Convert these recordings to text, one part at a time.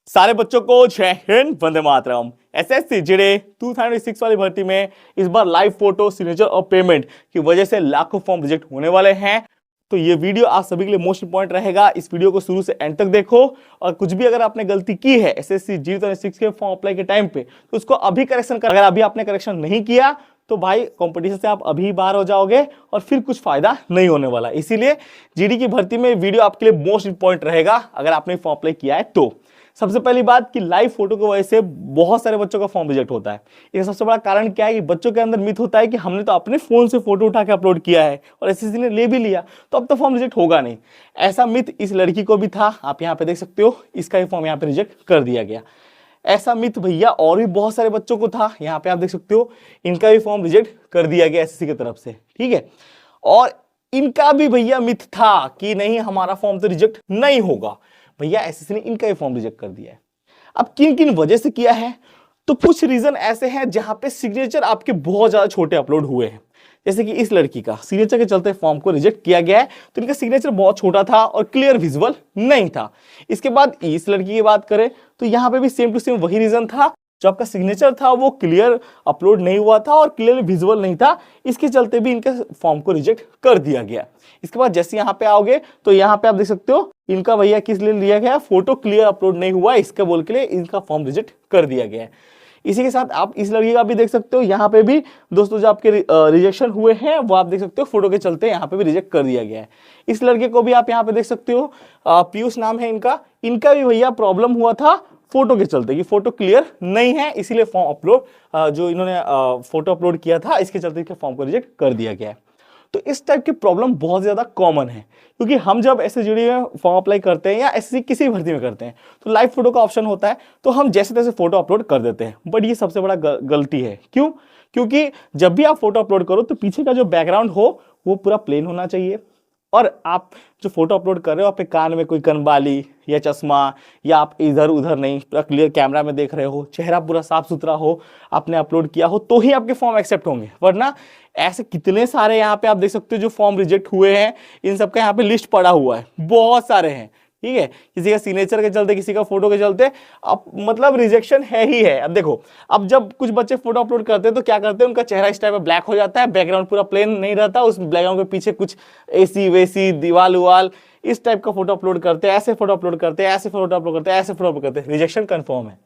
सारे बच्चों को जय हिंद, वंदे मातरम। एसएससी जीडी 2006 वाली भर्ती में इस बार लाइव फोटो, सिग्नेचर और पेमेंट की वजह से लाखों फॉर्म रिजेक्ट होने वाले हैं। तो ये वीडियो आप सभी के लिए मोस्ट इंपॉर्टेंट रहेगा। इस वीडियो को शुरू से एंड तक देखो और कुछ भी अगर आपने गलती की है एसएससी जीडी 2006 के फॉर्म अप्लाई के टाइम पे तो उसको अभी करेक्शन कर। अगर अभी आपने करेक्शन नहीं किया तो भाई कंपटीशन से आप अभी बाहर हो जाओगे और फिर कुछ फायदा नहीं होने वाला। इसीलिए जीडी की भर्ती में वीडियो आपके लिए मोस्ट इंपॉर्टेंट रहेगा अगर आपने फॉर्म अप्लाई किया है तो। सबसे पहली बात कि लाइव फोटो की वजह से बहुत सारे बच्चों का फॉर्म रिजेक्ट होता है। इसका सबसे बड़ा कारण क्या है कि बच्चों के अंदर मिथ होता है कि हमने तो अपने फोन से फोटो उठा के अपलोड किया है और एसएससी ने ले भी लिया तो अब तो फॉर्म रिजेक्ट होगा नहीं। ऐसा मिथ इस लड़की को भी था, आप यहाँ पे देख सकते हो, इसका भी फॉर्म यहाँ पे रिजेक्ट कर दिया गया। ऐसा मिथ भैया और भी बहुत सारे बच्चों को था, यहाँ पे आप देख सकते हो, इनका भी फॉर्म रिजेक्ट कर दिया गया एसएससी की तरफ से, ठीक है। और इनका भी भैया मिथ था कि नहीं हमारा फॉर्म तो रिजेक्ट नहीं होगा, भैया एसएससी ने इनका भी फॉर्म रिजेक्ट कर दिया है। अब किन किन वजह से किया है, तो कुछ रीजन ऐसे हैं जहां पे सिग्नेचर आपके बहुत ज्यादा छोटे अपलोड हुए हैं। जैसे कि इस लड़की का सिग्नेचर के चलते फॉर्म को रिजेक्ट किया गया है, तो इनका सिग्नेचर बहुत छोटा था और क्लियर विजुअल नहीं था। इसके बाद इस लड़की की बात करें तो यहाँ पे भी सेम टू सेम वही रीजन था, जो आपका सिग्नेचर था वो क्लियर अपलोड नहीं हुआ था और क्लियर विजुअल नहीं था, इसके चलते भी इनके फॉर्म को रिजेक्ट कर दिया गया। इसके बाद जैसे यहाँ पे आओगे तो यहाँ पे आप देख सकते हो इनका भैया किस लिए लिया गया, फोटो क्लियर अपलोड नहीं हुआ इसके बोल के लिए इनका फॉर्म रिजेक्ट कर दिया गया है। इसी के साथ आप इस लड़की का भी देख सकते हो, यहाँ पे भी दोस्तों जो आपके रिजेक्शन हुए हैं वो आप देख सकते हो फोटो के चलते यहाँ पे भी रिजेक्ट कर दिया गया है। इस लड़के को भी आप यहाँ पे देख सकते हो, पीयूष नाम है इनका भी भैया प्रॉब्लम हुआ था फोटो के चलते कि फोटो क्लियर नहीं है, इसीलिए फॉर्म अपलोड जो इन्होंने फोटो अपलोड किया था इसके चलते इनके फॉर्म को रिजेक्ट कर दिया गया है। तो इस टाइप के प्रॉब्लम बहुत ज्यादा कॉमन है, क्योंकि हम जब एसएससी जीडी में फॉर्म अप्लाई करते हैं या एसएससी किसी भर्ती में करते हैं तो लाइव फोटो का ऑप्शन होता है, तो हम जैसे तैसे फोटो अपलोड कर देते हैं। बट ये सबसे बड़ा गलती है। क्यों? क्योंकि जब भी आप फोटो अपलोड करो तो पीछे का जो बैकग्राउंड हो वो पूरा प्लेन होना चाहिए, और आप जो फोटो अपलोड कर रहे हो आपके कान में कोई कनबाली या चश्मा, या आप इधर उधर नहीं, पूरा क्लियर कैमरा में देख रहे हो, चेहरा पूरा साफ सुथरा हो, आपने अपलोड किया हो तो ही आपके फॉर्म एक्सेप्ट होंगे। वरना ऐसे कितने सारे यहाँ पे आप देख सकते हो जो फॉर्म रिजेक्ट हुए हैं, इन सबका यहाँ पे लिस्ट पड़ा हुआ है, बहुत सारे हैं, ठीक है। किसी का सिग्नेचर के चलते, किसी का फोटो के चलते, अब मतलब रिजेक्शन है ही है। अब देखो, अब जब कुछ बच्चे फोटो अपलोड करते हैं तो क्या करते हैं, उनका चेहरा इस टाइप में ब्लैक हो जाता है, बैकग्राउंड पूरा प्लेन नहीं रहता, उस बैकग्राउंड के पीछे कुछ एसी वेसी दीवाल उवाल इस टाइप का फोटो अपलोड करते हैं, ऐसे फोटो अपलोड करते हैं, ऐसे फोटो अपलोड करते हैं, ऐसे फोटो अपलोड करते हैं, रिजेक्शन कंफर्म है।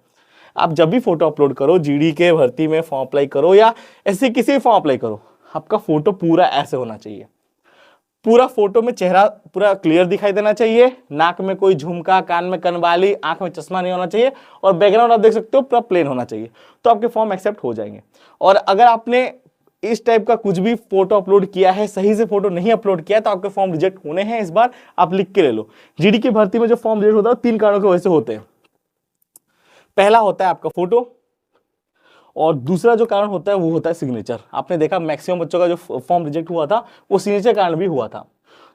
आप जब भी फोटो अपलोड करो, जीडी के भर्ती में फॉर्म अप्लाई करो या ऐसे किसी भी फॉर्म अप्लाई करो, आपका फोटो पूरा ऐसे होना चाहिए। पूरा फोटो में चेहरा पूरा क्लियर दिखाई देना चाहिए, नाक में कोई झुमका, कान में कनबाली, आंख में चश्मा नहीं होना चाहिए, और बैकग्राउंड आप देख सकते हो पूरा प्लेन होना चाहिए, तो आपके फॉर्म एक्सेप्ट हो जाएंगे। और अगर आपने इस टाइप का कुछ भी फोटो अपलोड किया है, सही से फोटो नहीं अपलोड किया है, तो आपके फॉर्म रिजेक्ट होने हैं। इस बार आप लिख के ले लो, जीडी की भर्ती में जो फॉर्म रिजेक्ट होता है 3 कारणों की वजह से होते हैं। पहला होता है आपका फोटो, और दूसरा जो कारण होता है वो होता है सिग्नेचर। आपने देखा मैक्सिमम बच्चों का जो फॉर्म रिजेक्ट हुआ था वो सिग्नेचर कारण भी हुआ था।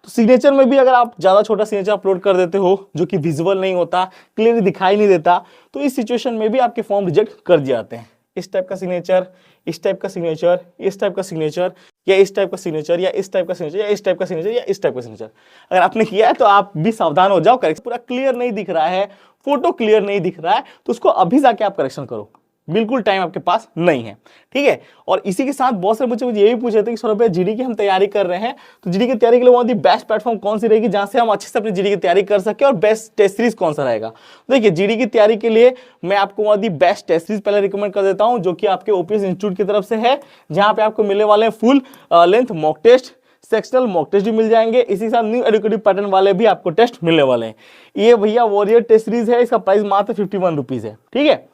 तो सिग्नेचर में भी अगर आप ज्यादा छोटा सिग्नेचर अपलोड कर देते हो जो कि विजुअल नहीं होता, क्लियरली दिखाई नहीं देता, तो इस सिचुएशन में भी आपके फॉर्म रिजेक्ट कर दिए जाते हैं। इस टाइप का सिग्नेचर, इस टाइप का सिग्नेचर, इस टाइप का सिग्नेचर, या इस टाइप का सिग्नेचर, या इस टाइप का सिग्नेचर, या इस टाइप का सिग्नेचर, या इस टाइप का सिग्नेचर अगर आपने किया है तो आप भी सावधान हो जाओ। करेक्शन पूरा क्लियर नहीं दिख रहा है, फोटो क्लियर नहीं दिख रहा है, तो उसको अभी जाके आप करेक्शन करो, बिल्कुल टाइम आपके पास नहीं है, ठीक है। और इसी के साथ बहुत सारे बच्चे मुझे ये भी पूछ रहे थे कि सर भैया जीडी की हम तैयारी कर रहे हैं, तो जीडी की तैयारी के लिए one of the best platform कौन सी रहेगी जहां से हम अच्छे से अपनी जीडी की तैयारी कर सके, और बेस्ट टेस्ट सीरीज कौन सा रहेगा। देखिए, जीडी की तैयारी के लिए मैं आपको one of the best test series पहले रिकमेंड कर देता हूं, जो कि आपके ओपीएस इंस्टीट्यूट की तरफ से है, जहां पे आपको मिलने वाले full length mock test, sectional mock test भी मिल जाएंगे, इसी के साथ न्यू एजुकेटिव पैटर्न वाले भी आपको टेस्ट मिलने वाले हैं। ये भैया वॉरियर टेस्ट सीरीज है, इसका प्राइस मात्र 51 रुपीज है, ठीक है।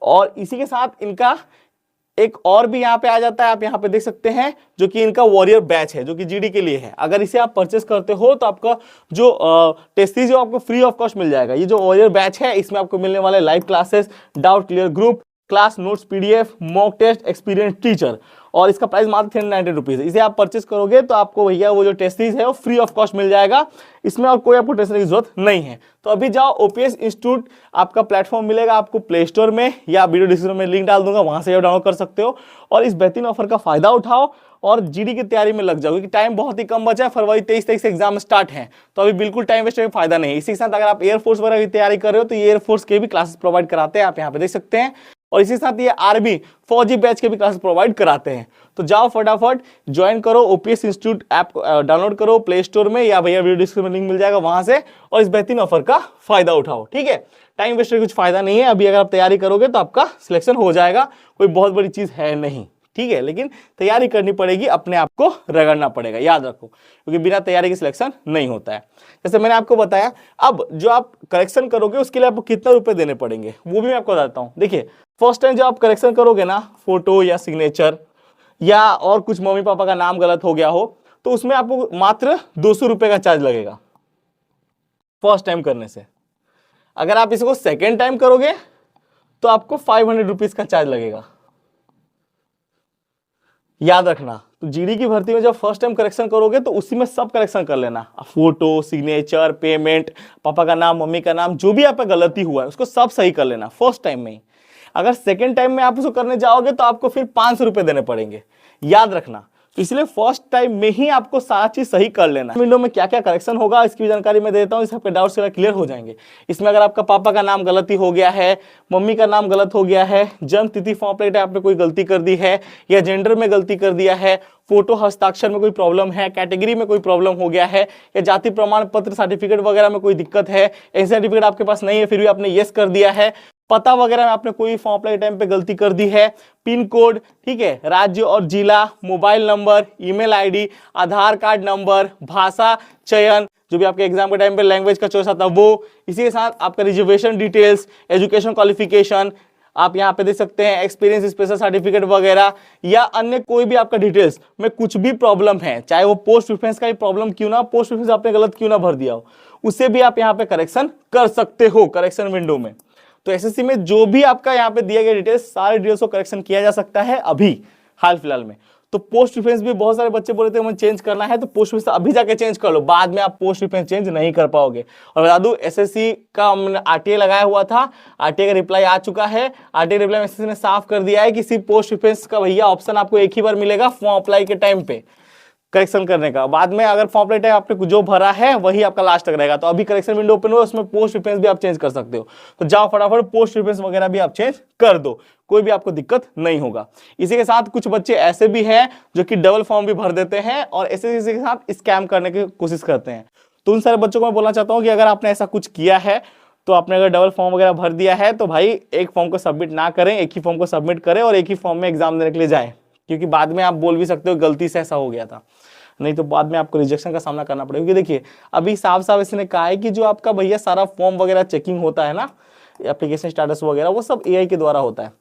और इसी के साथ इनका एक और भी यहाँ पे आ जाता है, आप यहाँ पे देख सकते हैं, जो कि इनका वॉरियर बैच है, जो कि जीडी के लिए है। अगर इसे आप परचेस करते हो तो आपका जो टेस्ट सीरीज है आपको फ्री ऑफ कॉस्ट मिल जाएगा। ये जो वॉरियर बैच है इसमें आपको मिलने वाले live classes, doubt clear group, class notes PDF, mock test, experience teacher, और इसका प्राइस मात्र 390 रुपीज है। इसे आप परचेस करोगे तो आपको भैया वो जो टेस्ट सीरीज है वो फ्री ऑफ कॉस्ट मिल जाएगा, इसमें और कोई आपको टेंशन की जरूरत नहीं है। तो अभी जाओ, ओपीएस इंस्टीट्यूट आपका प्लेटफॉर्म मिलेगा आपको प्ले स्टोर में, या वीडियो डिस्क्रिप्शन में लिंक डाल दूंगा, वहां से डाउनलोड कर सकते हो, और इस बेहतरीन ऑफर का फायदा उठाओ और जीडी की तैयारी में लग जाओ, क्योंकि टाइम बहुत ही कम बचा है, फरवरी 23 तारीख से एग्जाम स्टार्ट है, तो अभी बिल्कुल टाइम वेस्ट करके फायदा नहीं है। इसी के साथ अगर आप एयरफोर्स वगैरह की तैयारी कर रहे हो तो ये एयरफोर्स के भी क्लासेस प्रोवाइड कराते हैं, आप यहाँ पे देख सकते हैं। और इसी के साथ ये आर्मी फौजी बैच के भी क्लासेस प्रोवाइड कराते हैं। तो जाओ फटाफट ज्वाइन करो, ओपीएस इंस्टीट्यूट ऐप डाउनलोड करो प्ले स्टोर में, या भैया वीडियो डिस्क्रिप्शन में लिंक मिल जाएगा वहां से, और इस बेहतरीन ऑफर का फायदा उठाओ। ठीक है, टाइम वेस्ट कुछ फायदा नहीं है, अभी अगर आप तैयारी करोगे तो आपका सिलेक्शन हो जाएगा, कोई बहुत बड़ी चीज है नहीं। ठीक है, लेकिन तैयारी करनी पड़ेगी, अपने आप को रगड़ना पड़ेगा, याद रखो, क्योंकि बिना तैयारी के सिलेक्शन नहीं होता है। जैसे मैंने आपको बताया, अब जो आप करेक्शन करोगे उसके लिए आपको कितना रुपए देने पड़ेंगे वो भी मैं आपको बताता हूँ। देखिए, फर्स्ट टाइम जब आप करेक्शन करोगे ना, फोटो या सिग्नेचर या और कुछ मम्मी पापा का नाम गलत हो गया हो, तो उसमें आपको मात्र 200 रुपए का चार्ज लगेगा फर्स्ट टाइम करने से। अगर आप इसको सेकेंड टाइम करोगे तो आपको 500 रुपीज का चार्ज लगेगा। याद रखना, तो जीडी की भर्ती में जब फर्स्ट टाइम करेक्शन करोगे तो उसी में सब करेक्शन कर लेना, फोटो, सिग्नेचर, पेमेंट, पापा का नाम, मम्मी का नाम, जो भी आप पे गलती हुआ है उसको सब सही कर लेना फर्स्ट टाइम में ही। अगर सेकेंड टाइम में आप उसको करने जाओगे तो आपको फिर 500 रुपए देने पड़ेंगे, याद रखना। तो इसलिए फर्स्ट टाइम में ही आपको सारा चीज सही कर लेना है। विंडो में क्या क्या करेक्शन होगा इसकी भी जानकारी मैं देता हूँ, इससे आपके डाउट्स क्लियर हो जाएंगे। इसमें अगर आपका पापा का नाम गलती हो गया है, मम्मी का नाम गलत हो गया है, जन्म तिथि फॉर्म प्लेट आपने कोई गलती कर दी है, या जेंडर में गलती कर दिया है, फोटो हस्ताक्षर में कोई प्रॉब्लम है, कैटेगरी में कोई प्रॉब्लम हो गया है, या जाति प्रमाण पत्र सर्टिफिकेट वगैरह में कोई दिक्कत है, एन सर्टिफिकेट आपके पास नहीं है फिर भी आपने यस कर दिया है, पता वगैरह में आपने कोई फॉर्म अप्लाई टाइम पे गलती कर दी है, पिन कोड, ठीक है, राज्य और जिला, मोबाइल नंबर, ईमेल आईडी, आधार कार्ड नंबर, भाषा चयन, जो भी आपके एग्जाम के टाइम पे लैंग्वेज का चॉइस आता है वो, इसी के साथ आपका रिजर्वेशन डिटेल्स, एजुकेशन क्वालिफिकेशन, आप यहाँ पे देख सकते हैं एक्सपीरियंस स्पेशल सर्टिफिकेट वगैरह, या अन्य कोई भी आपका डिटेल्स में कुछ भी प्रॉब्लम है, चाहे वो पोस्ट प्रेफरेंस का ही प्रॉब्लम क्यों ना, पोस्ट प्रेफरेंस आपने गलत क्यों ना भर दिया हो, उससे भी आप यहाँ पे करेक्शन कर सकते हो करेक्शन विंडो में। तो एसएससी में जो भी आपका यहाँ पे दिया गया डिटेल्स, सारे डिटेल्स को करेक्शन किया जा सकता है अभी हाल फिलहाल में। तो पोस्ट प्रेफरेंस भी बहुत सारे बच्चे बोल रहे थे हमें चेंज करना है, तो पोस्ट प्रेफरेंस अभी जाके चेंज कर लो, बाद में आप पोस्ट प्रेफरेंस चेंज नहीं कर पाओगे। और बता दूं, एसएससी का हमने आरटीए लगाया हुआ था, आरटीए का रिप्लाई आ चुका है, आरटीए रिप्लाई में एसएससी ने साफ कर दिया है कि सिर्फ पोस्ट प्रेफरेंस का भैया ऑप्शन आपको एक ही बार मिलेगा फॉर्म अप्लाई के टाइम पे करेक्शन करने का, बाद में अगर फॉर्म अप्लाई आपने जो भरा है वही आपका लास्ट तक रहेगा। तो अभी करेक्शन विंडो ओपन हो, उसमें पोस्ट प्रेफरेंस भी आप चेंज कर सकते हो, तो जाओ फटाफट पोस्ट प्रेफरेंस वगैरह भी आप चेंज कर दो, कोई भी आपको दिक्कत नहीं होगा। इसी के साथ कुछ बच्चे ऐसे भी हैं जो कि डबल फॉर्म भी भर देते हैं और एसएससी के साथ स्कैम करने की कोशिश करते हैं। तो उन सारे बच्चों को मैं बोलना चाहता हूं कि अगर आपने ऐसा कुछ किया है, तो आपने अगर डबल फॉर्म वगैरह भर दिया है तो भाई एक फॉर्म को सबमिट ना करें, एक ही फॉर्म को सबमिट करें और एक ही फॉर्म में एग्जाम देने के लिए जाएं, क्योंकि बाद में आप बोल भी सकते हो गलती से ऐसा हो गया था, नहीं तो बाद में आपको रिजेक्शन का सामना करना पड़ेगा। क्योंकि देखिए अभी साफ साफ इसने कहा है कि जो आपका भैया सारा फॉर्म वगैरह चेकिंग होता है ना, एप्लीकेशन स्टेटस वगैरह, वो सब एआई के द्वारा होता है।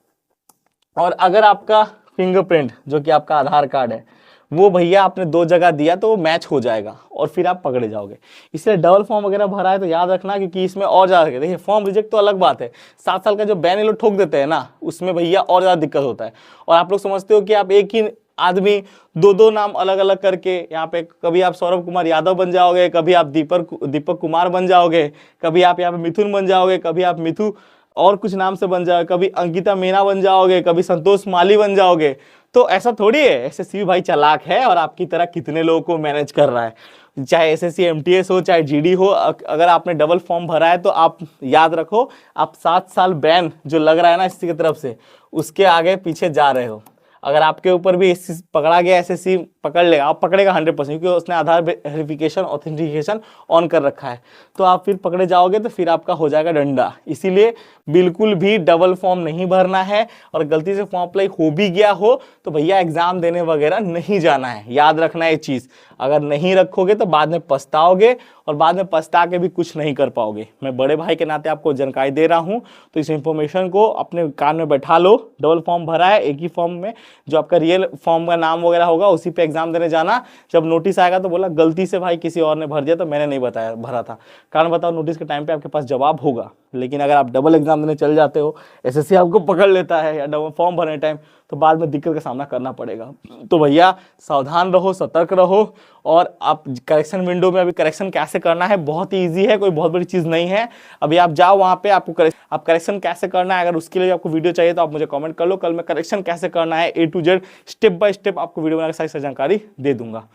और अगर आपका फिंगरप्रिंट जो कि आपका आधार कार्ड है वो भैया आपने 2 जगह दिया तो वो मैच हो जाएगा और फिर आप पकड़े जाओगे। इसलिए डबल फॉर्म वगैरह भरा है तो याद रखना, क्योंकि इसमें और ज्यादा देखिए फॉर्म रिजेक्ट तो अलग बात है, 7 साल का जो बैन ये लोग ठोक देते हैं ना, उसमें भैया और ज्यादा दिक्कत होता है। और आप लोग समझते हो कि आप एक ही आदमी 2 नाम अलग अलग करके यहाँ पे कभी आप सौरभ कुमार यादव बन जाओगे, कभी आप दीपक कुमार बन जाओगे, कभी आप यहाँ पे मिथुन बन जाओगे, कभी आप मिथु और कुछ नाम से बन जाओगे, कभी अंकिता मीना बन जाओगे, कभी संतोष माली बन जाओगे। तो ऐसा थोड़ी है, एसएससी भाई चालाक है और आपकी तरह कितने लोगों को मैनेज कर रहा है, चाहे एसएससी एमटीएस हो चाहे जीडी हो। अगर आपने डबल फॉर्म भरा है तो आप याद रखो, आप 7 साल बैन जो लग रहा है ना एसएससी की तरफ से, उसके आगे पीछे जा रहे हो। अगर आपके ऊपर भी पकड़ा गया, एसएससी पकड़ लेगा, आप पकड़ेगा 100%, क्योंकि उसने आधार वेरिफिकेशन ऑथेंटिकेशन ऑन कर रखा है, तो आप फिर पकड़े जाओगे तो फिर आपका हो जाएगा डंडा। इसीलिए बिल्कुल भी डबल फॉर्म नहीं भरना है, और गलती से फॉर्म अप्लाई हो भी गया हो तो भैया एग्जाम देने वगैरह नहीं जाना है, याद रखना है ये चीज़। अगर नहीं रखोगे तो बाद में पछताओगे और बाद में पछता के भी कुछ नहीं कर पाओगे। मैं बड़े भाई के नाते आपको जानकारी दे रहा हूँ, तो इस इंफॉर्मेशन को अपने कान में बैठा लो। डबल फॉर्म भरा है, एक ही फॉर्म में जो आपका रियल फॉर्म का नाम वगैरह होगा उसी पे एग्जाम देने जाना। जब नोटिस आएगा तो बोला गलती से भाई किसी और ने भर दिया तो मैंने नहीं बताया भरा था, कारण बताओ नोटिस के टाइम पे आपके पास जवाब होगा। लेकिन अगर आप डबल एग्जाम देने चल जाते हो, एसएससी आपको पकड़ लेता है या डबल फॉर्म भरने टाइम, तो बाद में दिक्कत का सामना करना पड़ेगा। तो भैया सावधान रहो, सतर्क रहो। और आप करेक्शन विंडो में अभी करेक्शन कैसे करना है बहुत ही ईजी है, कोई बहुत बड़ी चीज़ नहीं है। अभी आप जाओ वहाँ पे, आपको आप करेक्शन कैसे करना है, अगर उसके लिए आपको वीडियो चाहिए तो आप मुझे कमेंट कर लो। कल मैं करेक्शन कैसे करना है A to Z step by step आपको वीडियो बनाकर सारी जानकारी दे दूंगा।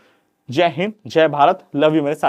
जय हिंद, जय भारत, लव यू मेरे सारे